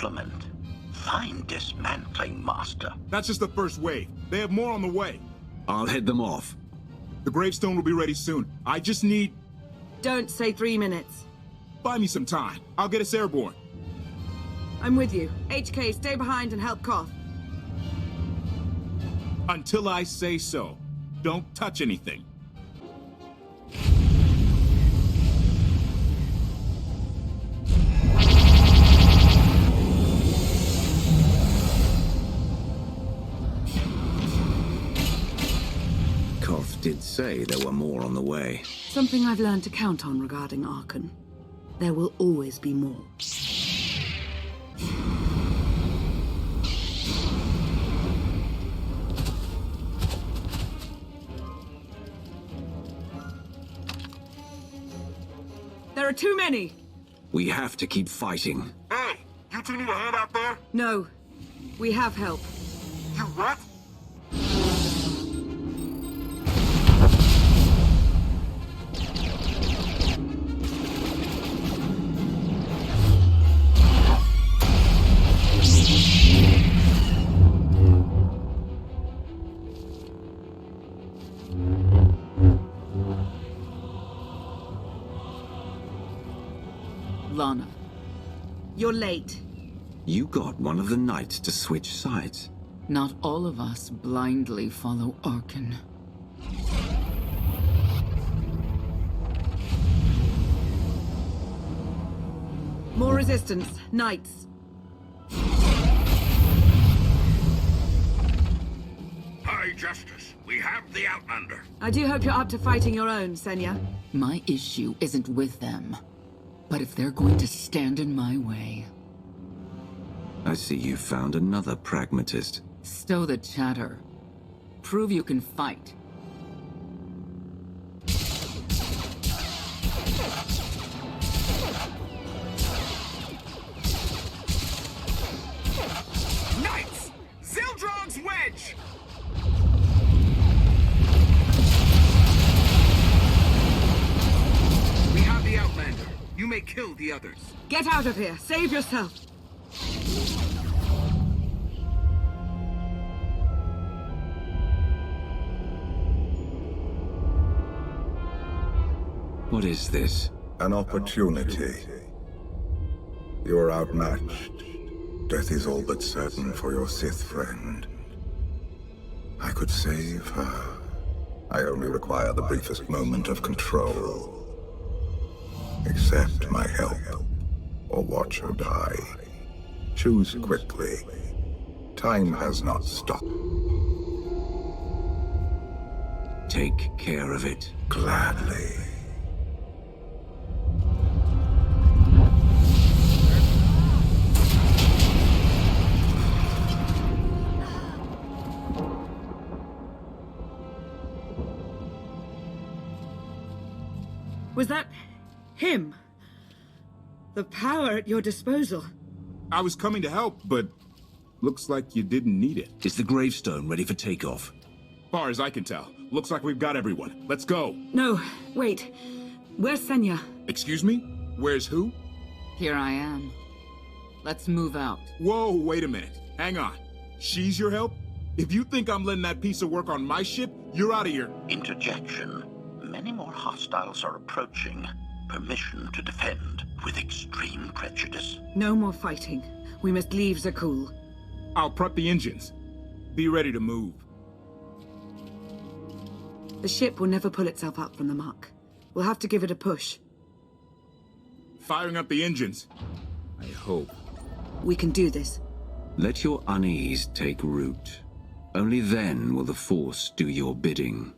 compliment. Fine dismantling, Master. That's just the first wave. They have more on the way. I'll head them off. The gravestone will be ready soon. I just need... Don't say 3 minutes. Buy me some time. I'll get us airborne. I'm with you. HK, stay behind and help Koth. Until I say so. Don't touch anything. Koth did say there were more on the way. Something I've learned to count on regarding Archon. There will always be more. There are too many! We have to keep fighting. Hey, you two need a hand out there? No. We have help. You what? Lana. You're late. You got one of the knights to switch sides. Not all of us blindly follow Archon. More resistance. Knights. High Justice, we have the Outlander. I do hope you're up to fighting your own, Senya. My issue isn't with them. But if they're going to stand in my way... I see you found another pragmatist. Stow the chatter. Prove you can fight. Knights! Zildrog's Wedge! We have the Outlander. You may kill the others. Get out of here. Save yourself. What is this? An opportunity. You are outmatched. Death is all but certain for your Sith friend. I could save her. I only require the briefest moment of control. Accept my help, or watch her die. Choose quickly. Time has not stopped. Take care of it. Gladly. Was that... him? The power at your disposal. I was coming to help, but looks like you didn't need it. Is the gravestone ready for takeoff? Far as I can tell, looks like we've got everyone. Let's go. No, wait. Where's Senya? Excuse me? Where's who? Here I am. Let's move out. Whoa, wait a minute. Hang on. She's your help? If you think I'm letting that piece of work on my ship, you're out of here. Interjection. Many more hostiles are approaching. Permission to defend with extreme prejudice. No more fighting. We must leave Zakul. I'll prep the engines. Be ready to move. The ship will never pull itself up from the muck. We'll have to give it a push. Firing up the engines. I hope. We can do this. Let your unease take root. Only then will the Force do your bidding.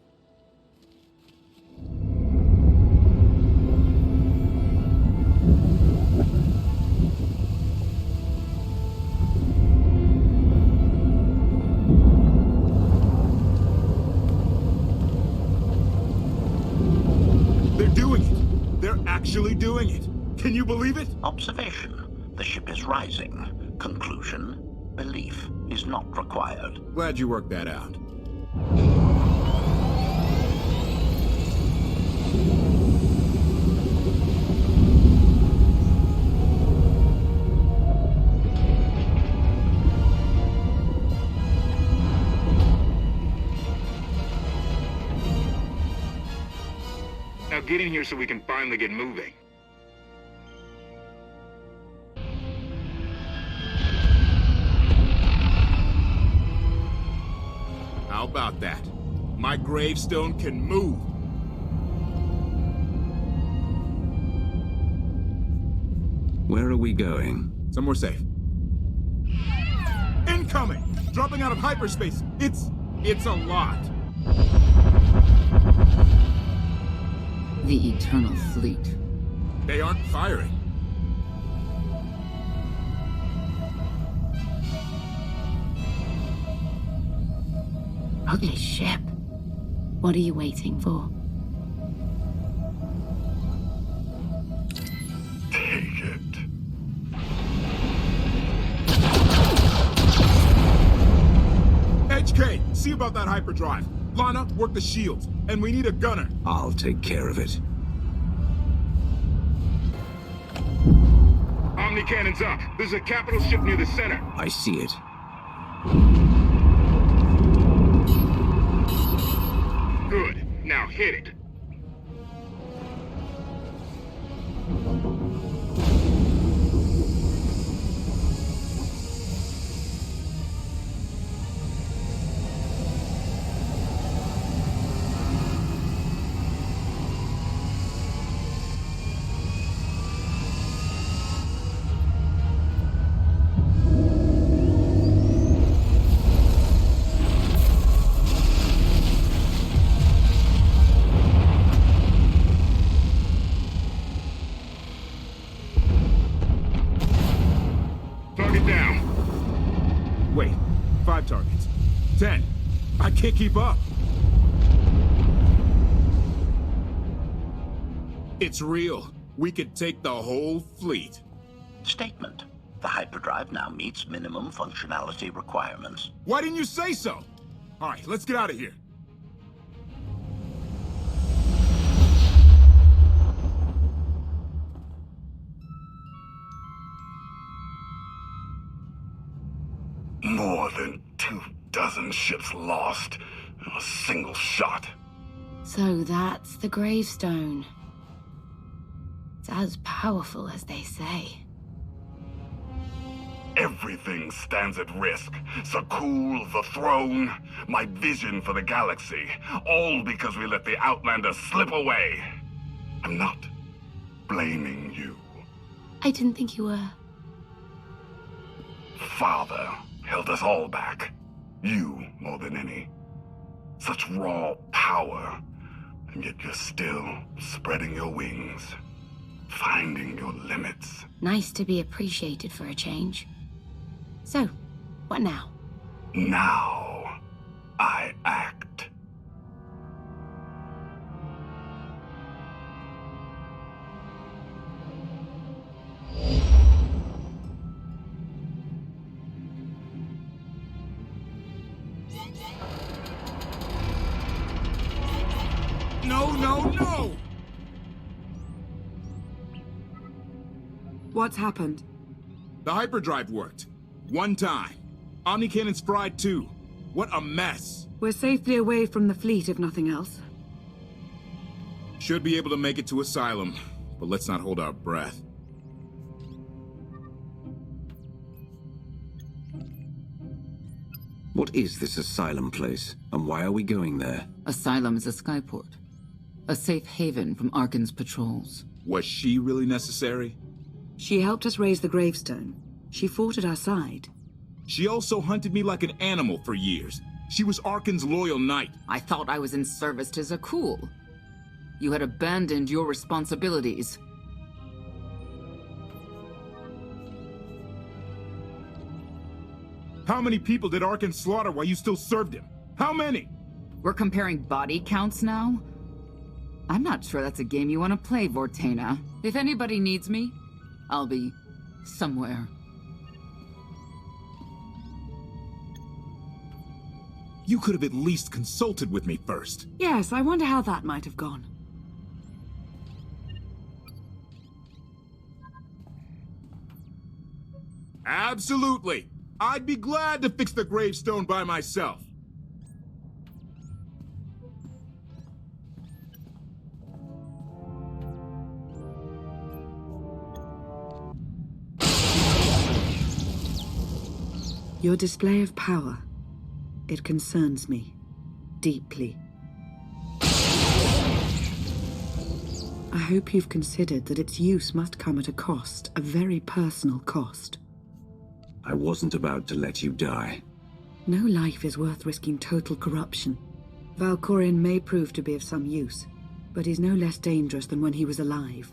They're doing it. They're actually doing it. Can you believe it? Observation. The ship is rising. Conclusion. Belief is not required. Glad you worked that out. Get in here so we can finally get moving. How about that? My gravestone can move. Where are we going? Somewhere safe. Incoming! Dropping out of hyperspace. It's a lot. The Eternal Fleet. They aren't firing. Ugly ship. What are you waiting for? Take it. HK, see about that hyperdrive. Lana, work the shields. And we need a gunner. I'll take care of it. Omni cannons up. There's a capital ship near the center. I see it. Good. Now hit it. Target down. Wait, 5 targets. 10. I can't keep up. It's real. We could take the whole fleet. Statement. The hyperdrive now meets minimum functionality requirements. Why didn't you say so? All right, let's get out of here. More than 24 ships lost in a single shot. So that's the gravestone. It's as powerful as they say. Everything stands at risk. Sakul, the throne, my vision for the galaxy. All because we let the Outlanders slip away. I'm not blaming you. I didn't think you were. Father held us all back. You more than any. Such raw power, and yet you're still spreading your wings. Finding your limits. Nice to be appreciated for a change. So, what now? Now, I act. No, no, no! What's happened? The hyperdrive worked. One time. Omni cannons fried too. What a mess. We're safely away from the fleet, if nothing else. Should be able to make it to Asylum, but let's not hold our breath. What is this Asylum place, and why are we going there? Asylum is a skyport. A safe haven from Arkan's patrols. Was she really necessary? She helped us raise the gravestone. She fought at our side. She also hunted me like an animal for years. She was Arkan's loyal knight. I thought I was in service to Zakul. You had abandoned your responsibilities. How many people did Arkan slaughter while you still served him? How many? We're comparing body counts now? I'm not sure that's a game you want to play, Vortena. If anybody needs me, I'll be somewhere. You could have at least consulted with me first. Yes, I wonder how that might have gone. Absolutely. I'd be glad to fix the gravestone by myself. Your display of power. It concerns me. Deeply. I hope you've considered that its use must come at a cost, a very personal cost. I wasn't about to let you die. No life is worth risking total corruption. Valkorion may prove to be of some use, but he's no less dangerous than when he was alive.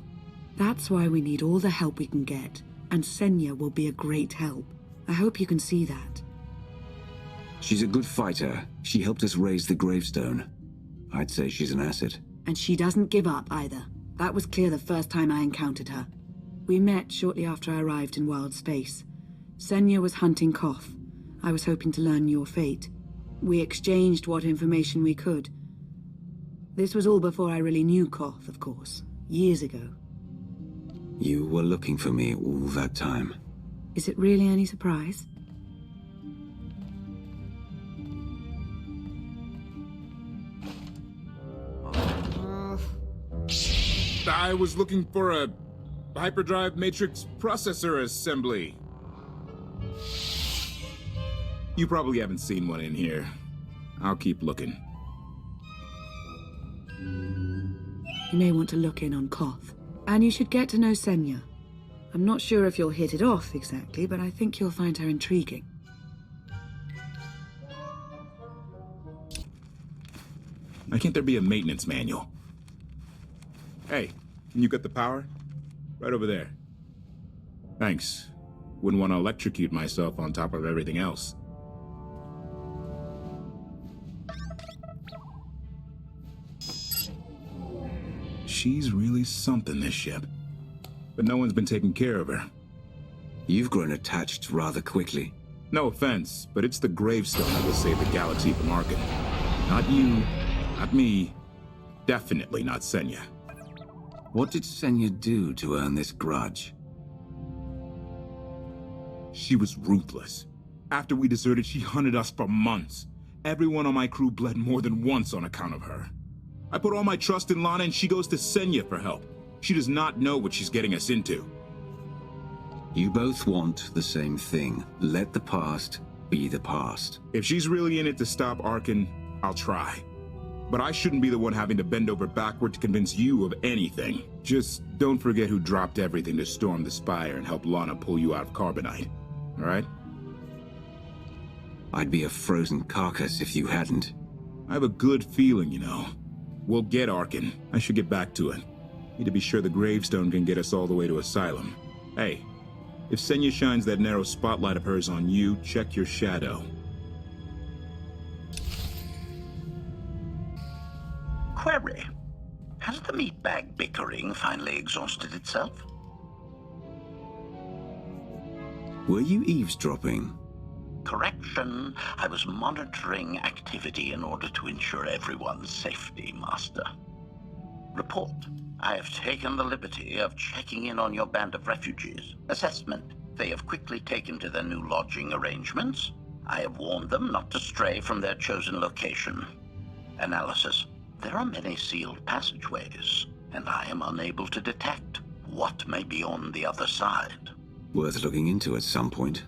That's why we need all the help we can get, and Senya will be a great help. I hope you can see that. She's a good fighter. She helped us raise the gravestone. I'd say she's an asset. And she doesn't give up either. That was clear the first time I encountered her. We met shortly after I arrived in wild space. Senya was hunting Koth. I was hoping to learn your fate. We exchanged what information we could. This was all before I really knew Koth, of course. Years ago. You were looking for me all that time. Is it really any surprise? I was looking for a hyperdrive matrix processor assembly. You probably haven't seen one in here. I'll keep looking. You may want to look in on Koth. And you should get to know Senya. I'm not sure if you'll hit it off exactly, but I think you'll find her intriguing. Why can't there be a maintenance manual? Hey, can you get the power? Right over there. Thanks. Wouldn't want to electrocute myself on top of everything else. She's really something, this ship. But no one's been taking care of her. You've grown attached rather quickly. No offense, but it's the gravestone that will save the galaxy from Arkin. Not you, not me, definitely not Senya. What did Senya do to earn this grudge? She was ruthless. After we deserted, she hunted us for months. Everyone on my crew bled more than once on account of her. I put all my trust in Lana and she goes to Senya for help. She does not know what she's getting us into. You both want the same thing. Let the past be the past. If she's really in it to stop Arkin, I'll try. But I shouldn't be the one having to bend over backward to convince you of anything. Just don't forget who dropped everything to storm the Spire and help Lana pull you out of Carbonite. All right? I'd be a frozen carcass if you hadn't. I have a good feeling, you know. We'll get Arkin. I should get back to it. Need to be sure the gravestone can get us all the way to Asylum. Hey, if Senya shines that narrow spotlight of hers on you, check your shadow. Query. Has the meatbag bickering finally exhausted itself? Were you eavesdropping? Correction. I was monitoring activity in order to ensure everyone's safety, Master. Report. I have taken the liberty of checking in on your band of refugees. Assessment. They have quickly taken to their new lodging arrangements. I have warned them not to stray from their chosen location. Analysis. There are many sealed passageways, and I am unable to detect what may be on the other side. Worth looking into at some point.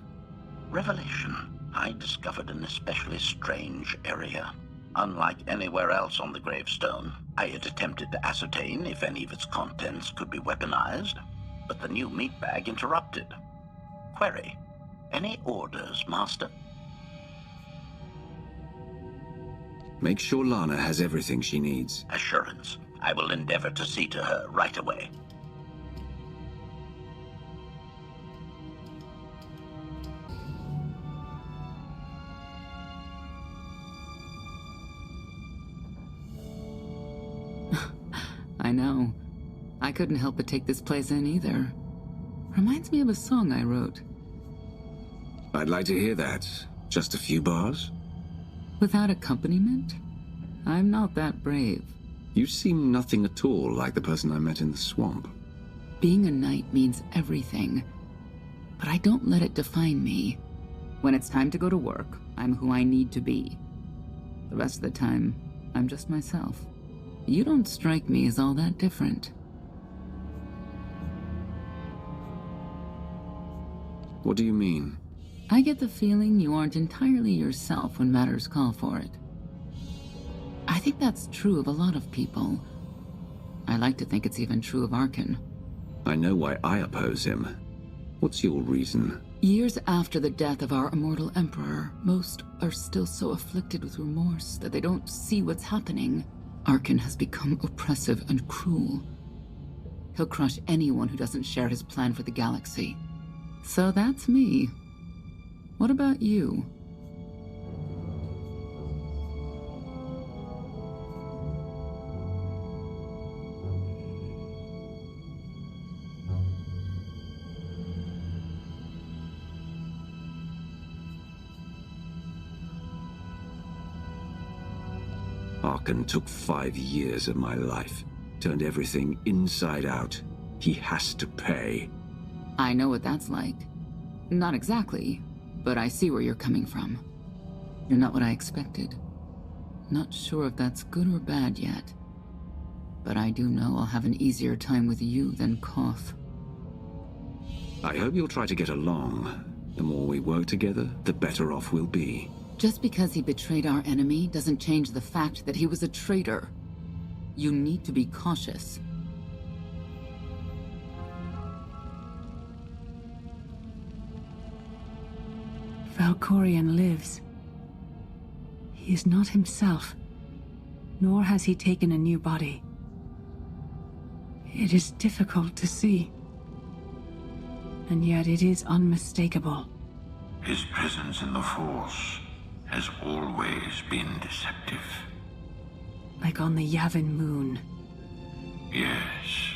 Revelation. I discovered an especially strange area. Unlike anywhere else on the gravestone, I had attempted to ascertain if any of its contents could be weaponized, but the new meatbag interrupted. Query. Any orders, Master? Make sure Lana has everything she needs. Assurance. I will endeavor to see to her right away. I know. I couldn't help but take this place in either. Reminds me of a song I wrote. I'd like to hear that. Just a few bars? Without accompaniment? I'm not that brave. You seem nothing at all like the person I met in the swamp. Being a knight means everything. But I don't let it define me. When it's time to go to work, I'm who I need to be. The rest of the time, I'm just myself. You don't strike me as all that different. What do you mean? I get the feeling you aren't entirely yourself when matters call for it. I think that's true of a lot of people. I like to think it's even true of Arkin. I know why I oppose him. What's your reason? Years after the death of our immortal emperor, most are still so afflicted with remorse that they don't see what's happening. Arkin has become oppressive and cruel. He'll crush anyone who doesn't share his plan for the galaxy. So that's me. What about you? Arkin took 5 years of my life, turned everything inside out. He has to pay. I know what that's like. Not exactly, but I see where you're coming from. You're not what I expected. Not sure if that's good or bad yet. But I do know I'll have an easier time with you than Koth. I hope you'll try to get along. The more we work together, the better off we'll be. Just because he betrayed our enemy doesn't change the fact that he was a traitor. You need to be cautious. Valkorion lives. He is not himself, nor has he taken a new body. It is difficult to see, and yet it is unmistakable. His presence in the Force has always been deceptive. Like on the Yavin moon. Yes,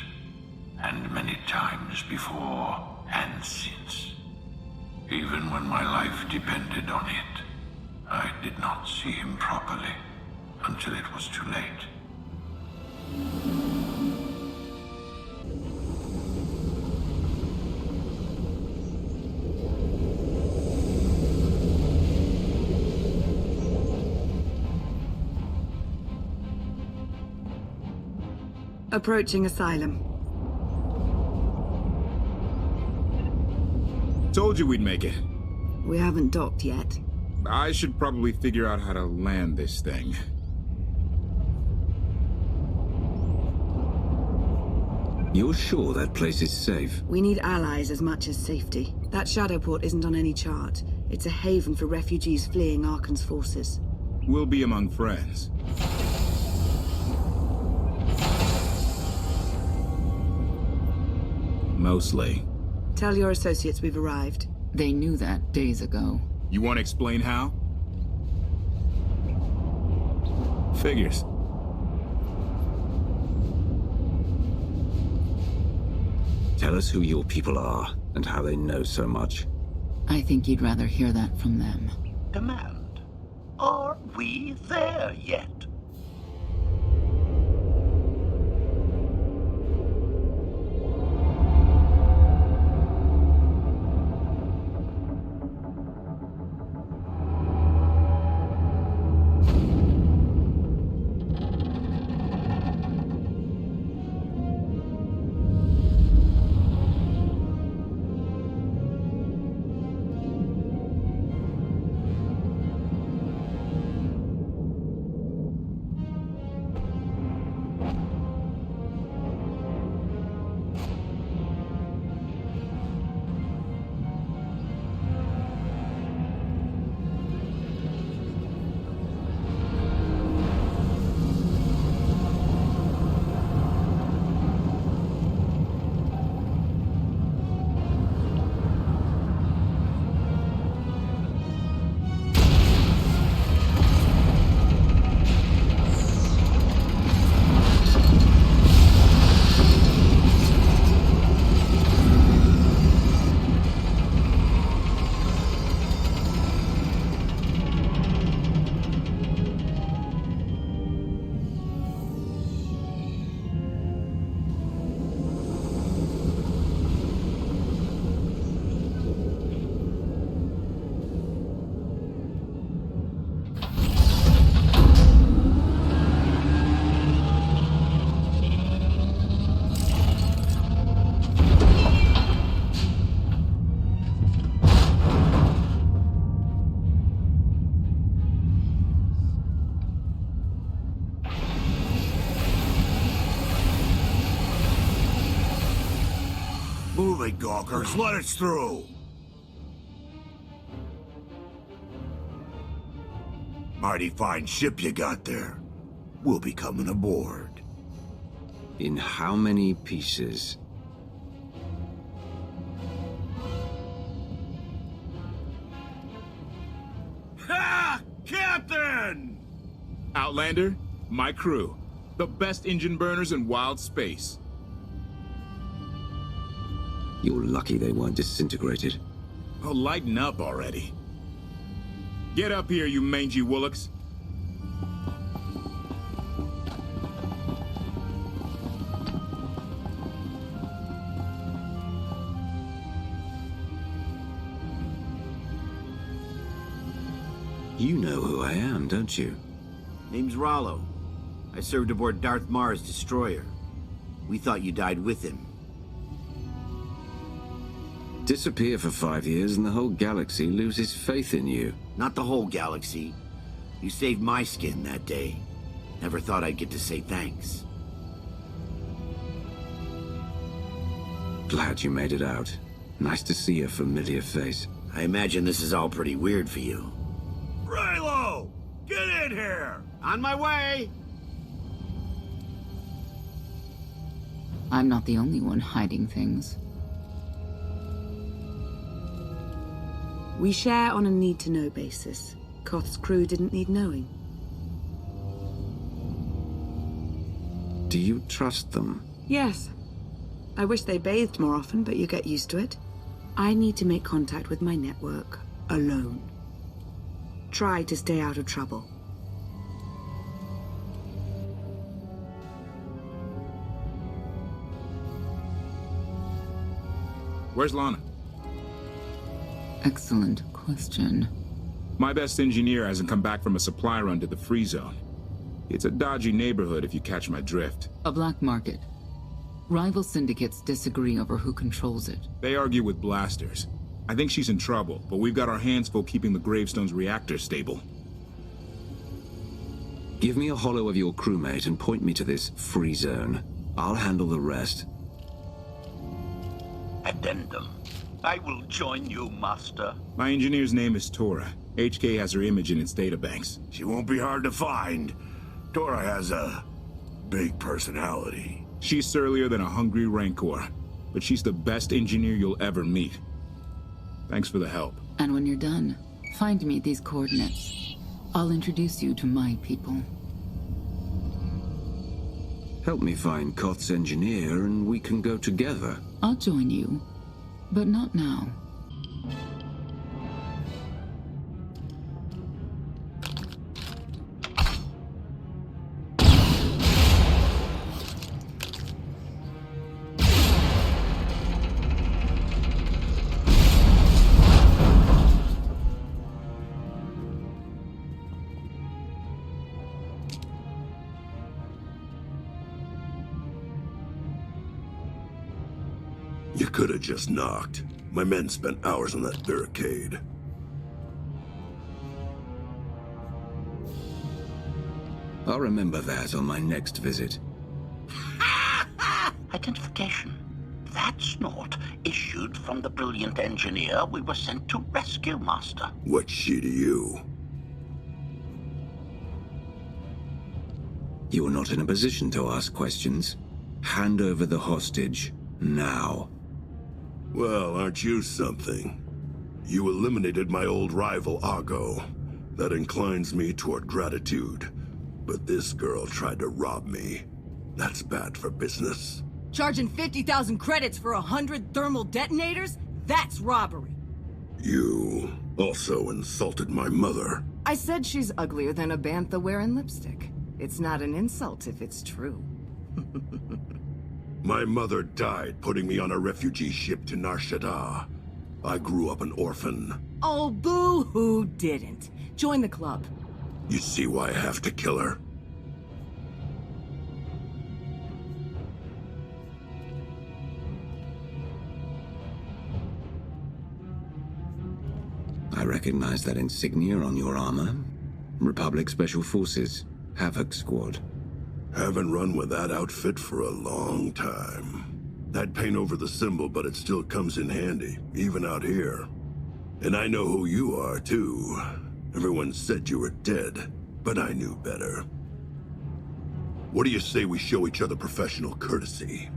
and many times before and since. Even when my life depended on it, I did not see him properly until it was too late. Approaching Asylum. Told you we'd make it. We haven't docked yet. I should probably figure out how to land this thing. You're sure that place is safe? We need allies as much as safety. That Shadowport isn't on any chart. It's a haven for refugees fleeing Arkan's forces. We'll be among friends. Mostly. Tell your associates we've arrived. They knew that days ago. You want to explain how? Figures. Tell us who your people are, and how they know so much. I think you'd rather hear that from them. Demand. Are we there yet? silly gawkers. Let us through. Mighty fine ship you got there. We'll be coming aboard. In how many pieces? Ha! Captain! Outlander, my crew. The best engine burners in wild space. You're lucky they weren't disintegrated. Oh, lighten up already. Get up here, you mangy woolocks. You know who I am, don't you? Name's Rollo. I served aboard Darth Marr's destroyer. We thought you died with him. Disappear for 5 years and the whole galaxy loses faith in you. Not the whole galaxy. You saved my skin that day. Never thought I'd get to say thanks. Glad you made it out. Nice to see a familiar face. I imagine this is all pretty weird for you. Raylo! Get in here! On my way! I'm not the only one hiding things. We share on a need-to-know basis. Koth's crew didn't need knowing. Do you trust them? Yes. I wish they bathed more often, but you get used to it. I need to make contact with my network, alone. Try to stay out of trouble. Where's Lana? Excellent question. My best engineer hasn't come back from a supply run to the free zone. It's a dodgy neighborhood if you catch my drift. A black market. Rival syndicates disagree over who controls it. They argue with blasters. I think she's in trouble, but we've got our hands full keeping the Gravestone's reactor stable. Give me a holo of your crewmate and point me to this free zone. I'll handle the rest. Addendum. I will join you, Master. My engineer's name is Tora. HK has her image in its databanks. She won't be hard to find. Tora has a big personality. She's surlier than a hungry rancor, but she's the best engineer you'll ever meet. Thanks for the help. And when you're done, find me at these coordinates. I'll introduce you to my people. Help me find Koth's engineer and we can go together. I'll join you, but not now. You could have just knocked. My men spent hours on that barricade. I'll remember that on my next visit. Identification. That's not issued from the brilliant engineer we were sent to rescue, Master. What's she to you? You are not in a position to ask questions. Hand over the hostage, now. Well, aren't you something? You eliminated my old rival, Argo. That inclines me toward gratitude. But this girl tried to rob me. That's bad for business. Charging 50,000 credits for 100 thermal detonators? That's robbery. You also insulted my mother. I said she's uglier than a bantha wearing lipstick. It's not an insult if it's true. My mother died putting me on a refugee ship to Nar Shaddaa. I grew up an orphan. Oh, boo-hoo didn't. Join the club. You see why I have to kill her? I recognize that insignia on your armor. Republic Special Forces, Havoc Squad. Haven't run with that outfit for a long time. I'd paint over the symbol, but it still comes in handy, even out here. And I know who you are, too. Everyone said you were dead, but I knew better. What do you say we show each other professional courtesy?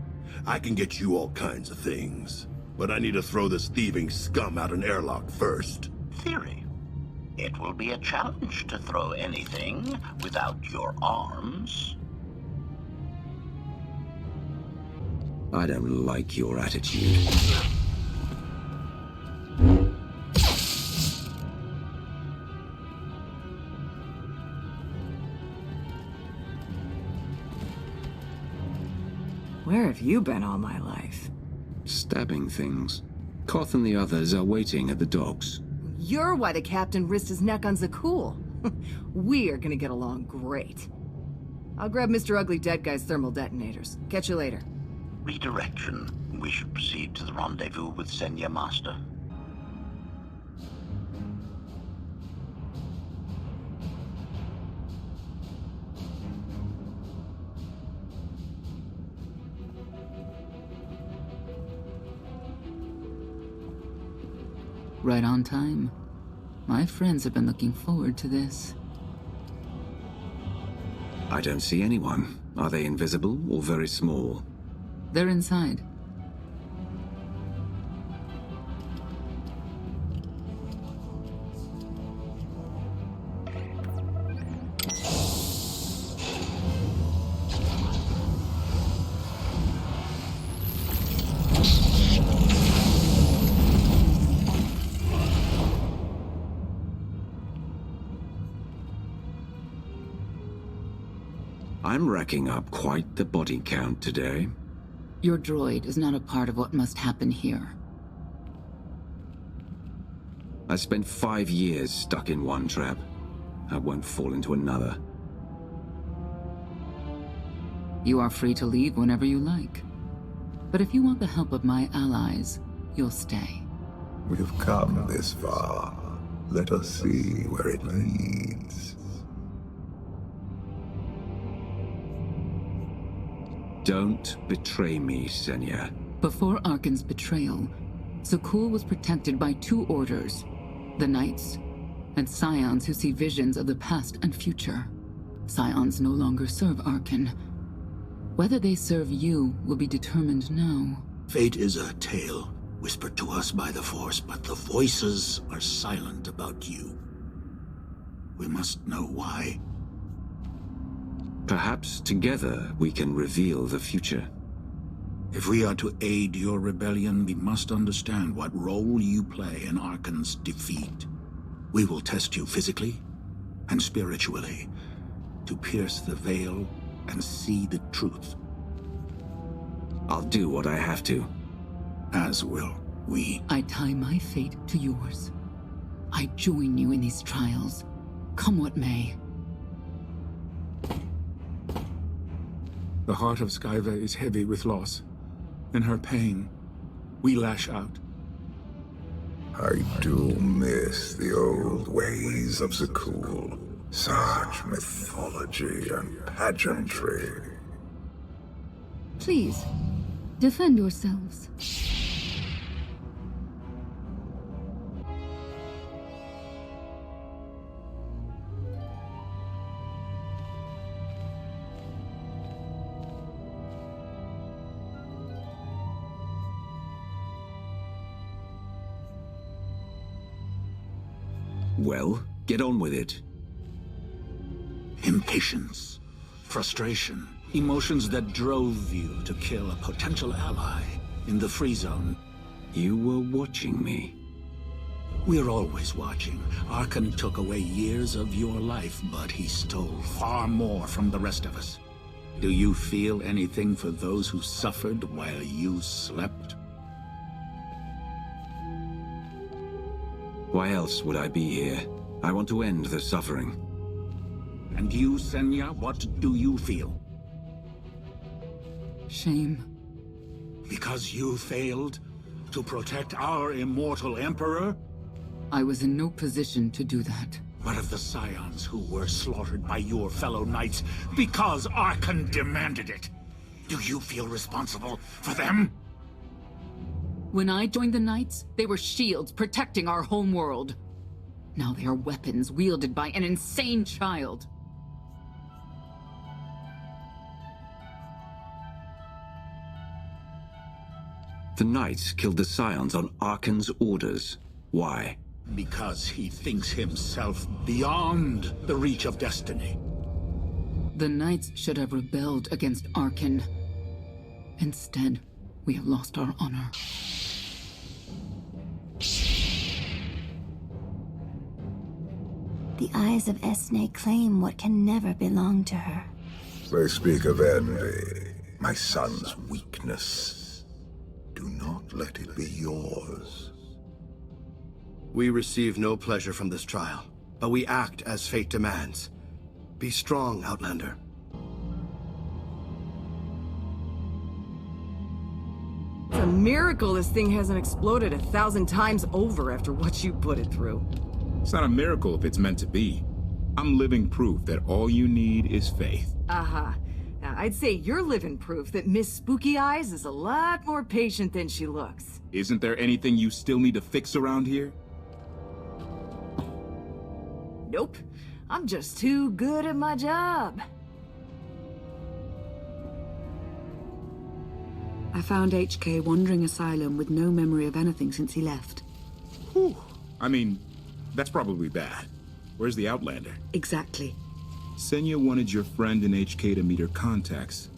I can get you all kinds of things, but I need to throw this thieving scum out an airlock first. Theory. It will be a challenge to throw anything without your arms. I don't like your attitude. Where have you been all my life? Stabbing things. Koth and the others are waiting at the docks. You're why the captain risked his neck on Zakul. We're gonna get along great. I'll grab Mr. Ugly Dead Guy's thermal detonators. Catch you later. Redirection. We should proceed to the rendezvous with Senya Master. Right on time. My friends have been looking forward to this. I don't see anyone. Are they invisible or very small? They're inside. I'm racking up quite the body count today. Your droid is not a part of what must happen here. I spent 5 years stuck in one trap. I won't fall into another. You are free to leave whenever you like. But if you want the help of my allies, you'll stay. We've come this far. Let us see where it leads. Don't betray me, Senya. Before Arkan's betrayal, Zakul was protected by 2 orders. The Knights, and Scions who see visions of the past and future. Scions no longer serve Arkan. Whether they serve you will be determined now. Fate is a tale whispered to us by the Force, but the voices are silent about you. We must know why. Perhaps together we can reveal the future. If we are to aid your rebellion, we must understand what role you play in Arkan's defeat. We will test you physically and spiritually to pierce the veil and see the truth. I'll do what I have to. As will we. I tie my fate to yours. I join you in these trials, come what may. The heart of Skyva is heavy with loss. In her pain, we lash out. I do miss the old ways of Zakul. Such mythology and pageantry. Please, defend yourselves. Well, get on with it. Impatience, frustration, emotions that drove you to kill a potential ally in the free zone. You were watching me. We're always watching. Arkan took away years of your life, but he stole far more from the rest of us. Do you feel anything for those who suffered while you slept? Why else would I be here? I want to end the suffering. And you, Senya, what do you feel? Shame. Because you failed to protect our immortal Emperor? I was in no position to do that. What of the Scions who were slaughtered by your fellow Knights because Arkan demanded it? Do you feel responsible for them? When I joined the Knights, they were shields protecting our homeworld. Now they are weapons wielded by an insane child. The Knights killed the Scions on Arkan's orders. Why? Because he thinks himself beyond the reach of destiny. The Knights should have rebelled against Arkan. Instead, we have lost our honor. The eyes of Esne claim what can never belong to her. They speak of envy, my son's weakness. Do not let it be yours. We receive no pleasure from this trial, but we act as fate demands. Be strong, Outlander. It's a miracle this thing hasn't exploded 1,000 times over after what you put it through. It's not a miracle if it's meant to be. I'm living proof that all you need is faith. Aha. Now, I'd say you're living proof that Miss Spooky Eyes is a lot more patient than she looks. Isn't there anything you still need to fix around here? Nope. I'm just too good at my job. I found HK wandering asylum with no memory of anything since he left. Whew. I mean, that's probably bad. Where's the Outlander? Exactly. Senya wanted your friend in HK to meet her contacts.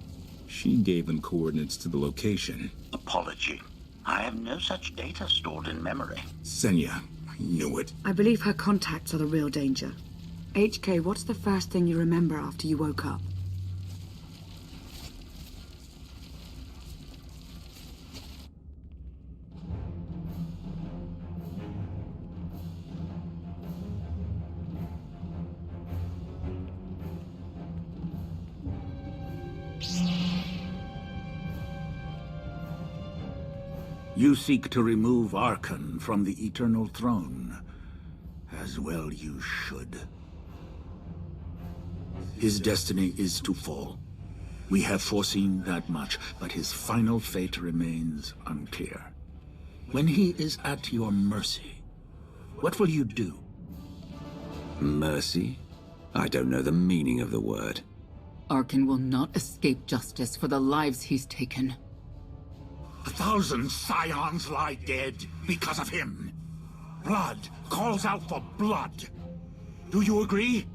She gave them coordinates to the location. Apology. I have no such data stored in memory. Senya, I knew it. I believe her contacts are the real danger. HK, what's the first thing you remember after you woke up? You seek to remove Arkan from the Eternal Throne. As well you should. His destiny is to fall. We have foreseen that much, but his final fate remains unclear. When he is at your mercy, what will you do? Mercy? I don't know the meaning of the word. Arkan will not escape justice for the lives he's taken. 1,000 Scions lie dead because of him. Blood calls out for blood. Do you agree?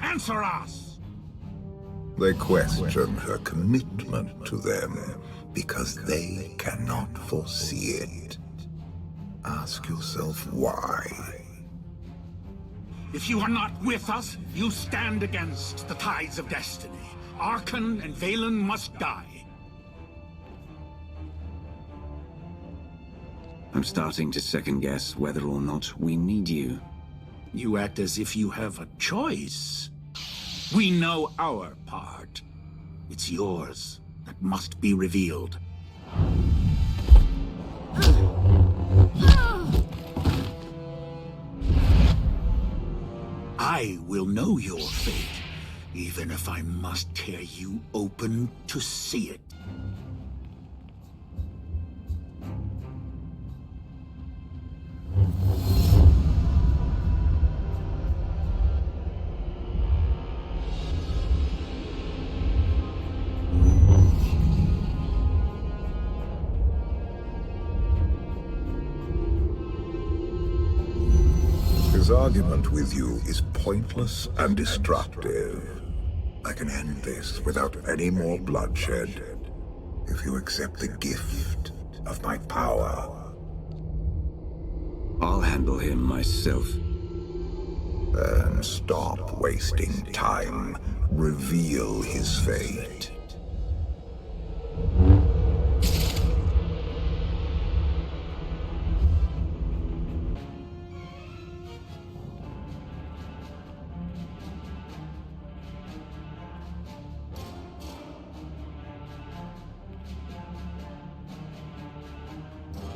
Answer us! They question her commitment to them because they cannot foresee it. Ask yourself why. If you are not with us, you stand against the tides of destiny. Arkan and Valen must die. I'm starting to second-guess whether or not we need you. You act as if you have a choice. We know our part. It's yours that must be revealed. I will know your fate, even if I must tear you open to see it. His argument with you is pointless and destructive. I can end this without any more bloodshed if you accept the gift of my power. I'll handle him myself. Then stop wasting time. Reveal his fate.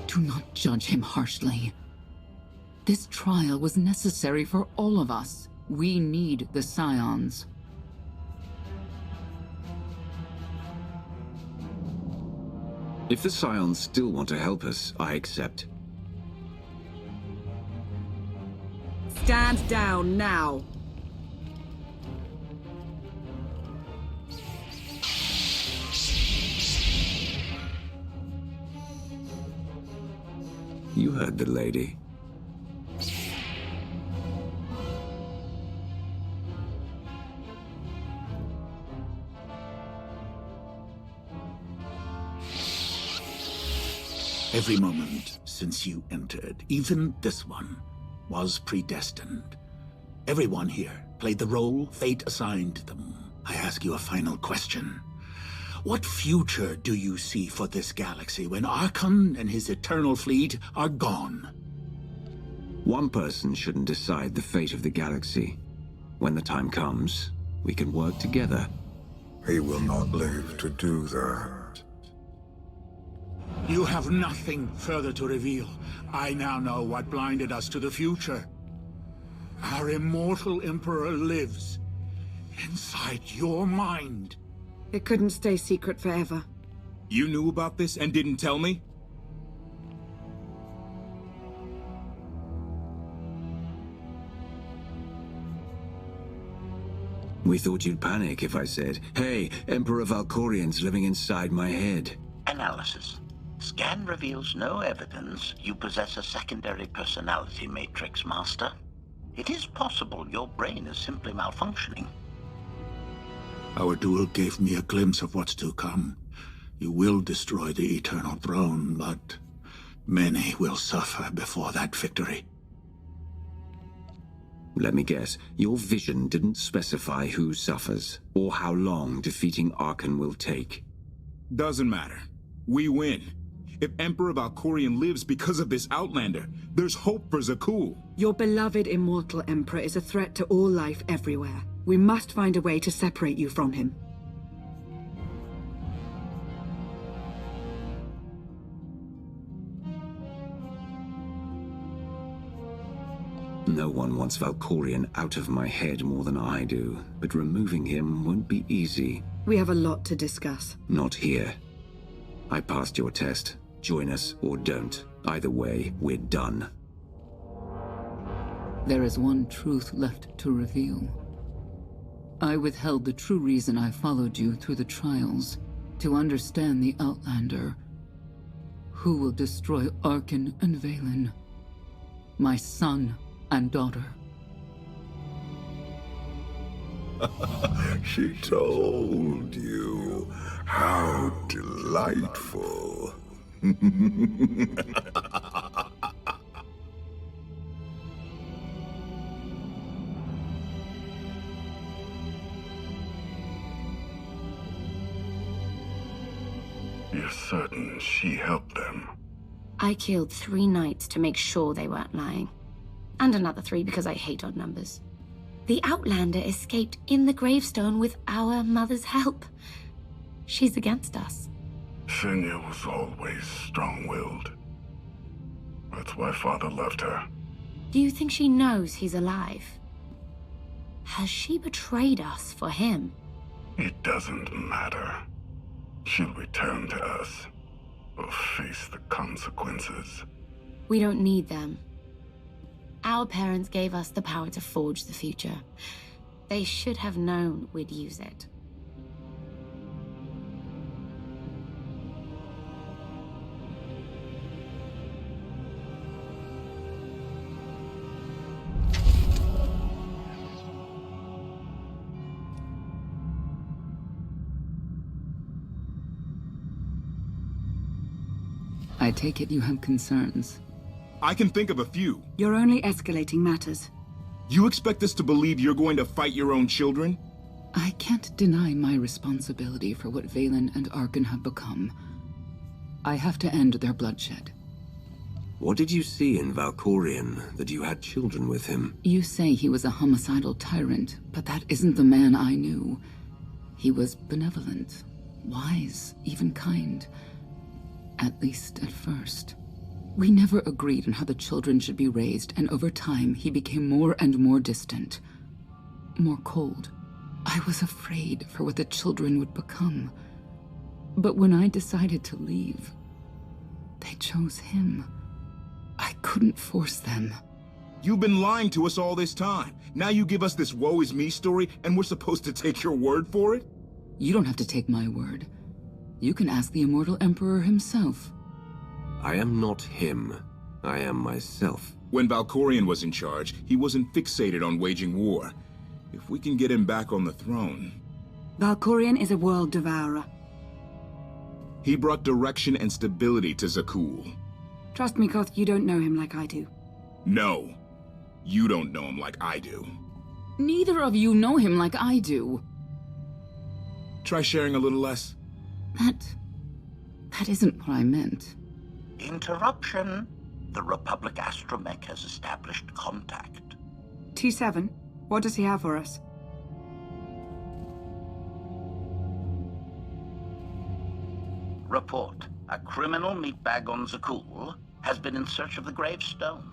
Do not judge him harshly. This trial was necessary for all of us. We need the Scions. If the Scions still want to help us, I accept. Stand down now. You heard the lady. Every moment since you entered, even this one, was predestined. Everyone here played the role fate assigned them. I ask you a final question. What future do you see for this galaxy when Archon and his eternal fleet are gone? One person shouldn't decide the fate of the galaxy. When the time comes, we can work together. He will not live to do that. You have nothing further to reveal. I now know what blinded us to the future. Our immortal Emperor lives inside your mind. It couldn't stay secret forever. You knew about this and didn't tell me? We thought you'd panic if I said, "Hey, Emperor Valkorian's living inside my head." Analysis. Scan reveals no evidence you possess a secondary personality matrix, Master. It is possible your brain is simply malfunctioning. Our duel gave me a glimpse of what's to come. You will destroy the Eternal Throne, but many will suffer before that victory. Let me guess, your vision didn't specify who suffers, or how long defeating Archon will take. Doesn't matter. We win. If Emperor Valkorian lives because of this Outlander, there's hope for Zakul. Your beloved immortal Emperor is a threat to all life everywhere. We must find a way to separate you from him. No one wants Valkorian out of my head more than I do, but removing him won't be easy. We have a lot to discuss. Not here. I passed your test. Join us or don't. Either way, we're done. There is one truth left to reveal. I withheld the true reason I followed you through the trials, to understand the Outlander. Who will destroy Archon and Valen? My son and daughter. She told you. How delightful. You're certain she helped them? I killed 3 knights to make sure they weren't lying. And another 3 because I hate odd numbers. The Outlander escaped in the gravestone with our mother's help. She's against us. Senya was always strong-willed. That's why Father left her. Do you think she knows he's alive? Has she betrayed us for him? It doesn't matter. She'll return to us, or face the consequences. We don't need them. Our parents gave us the power to forge the future. They should have known we'd use it. I take it you have concerns. I can think of a few. You're only escalating matters. You expect us to believe you're going to fight your own children? I can't deny my responsibility for what Valen and Archon have become. I have to end their bloodshed. What did you see in Valkorian that you had children with him? You say he was a homicidal tyrant, but that isn't the man I knew. He was benevolent, wise, even kind. At least at first. We never agreed on how the children should be raised, and over time he became more and more distant. More cold. I was afraid for what the children would become. But when I decided to leave, They chose him. I couldn't force them. You've been lying to us all this time. Now you give us this woe is me story, and we're supposed to take your word for it? You don't have to take my word. You can ask the Immortal Emperor himself. I am not him. I am myself. When Valkorion was in charge, he wasn't fixated on waging war. If we can get him back on the throne... Valkorion is a world devourer. He brought direction and stability to Zakul. Trust me, Koth, you don't know him like I do. No. You don't know him like I do. Neither of you know him like I do. Try sharing a little less. That isn't what I meant. Interruption. The Republic astromech has established contact. T7, what does he have for us? Report. A criminal meatbag on Zakul has been in search of the gravestone.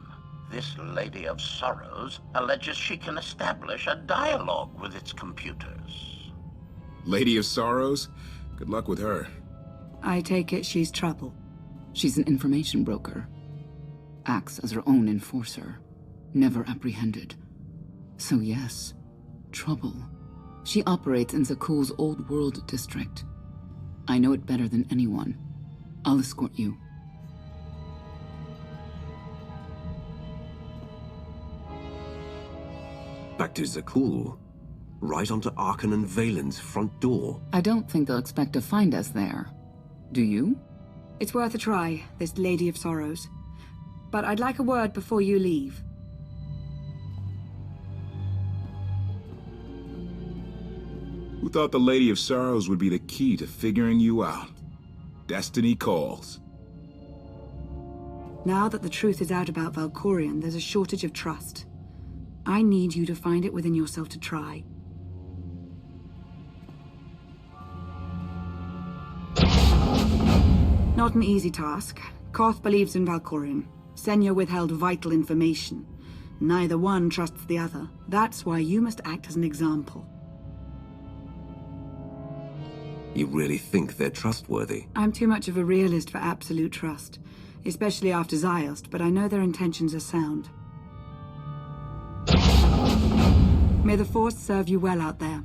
This Lady of Sorrows alleges she can establish a dialogue with its computers. Lady of Sorrows? Good luck with her. I take it she's trouble. She's an information broker. Acts as her own enforcer. Never apprehended. So yes, trouble. She operates in Zakul's Old World district. I know it better than anyone. I'll escort you. Back to Zakul. Right onto Arkan and Valen's front door. I don't think they'll expect to find us there. Do you? It's worth a try, this Lady of Sorrows. But I'd like a word before you leave. Who thought the Lady of Sorrows would be the key to figuring you out? Destiny calls. Now that the truth is out about Valkorion, there's a shortage of trust. I need you to find it within yourself to try. Not an easy task. Koth believes in Valkorion. Senya withheld vital information. Neither one trusts the other. That's why you must act as an example. You really think they're trustworthy? I'm too much of a realist for absolute trust. Especially after Ziost, but I know their intentions are sound. May the Force serve you well out there.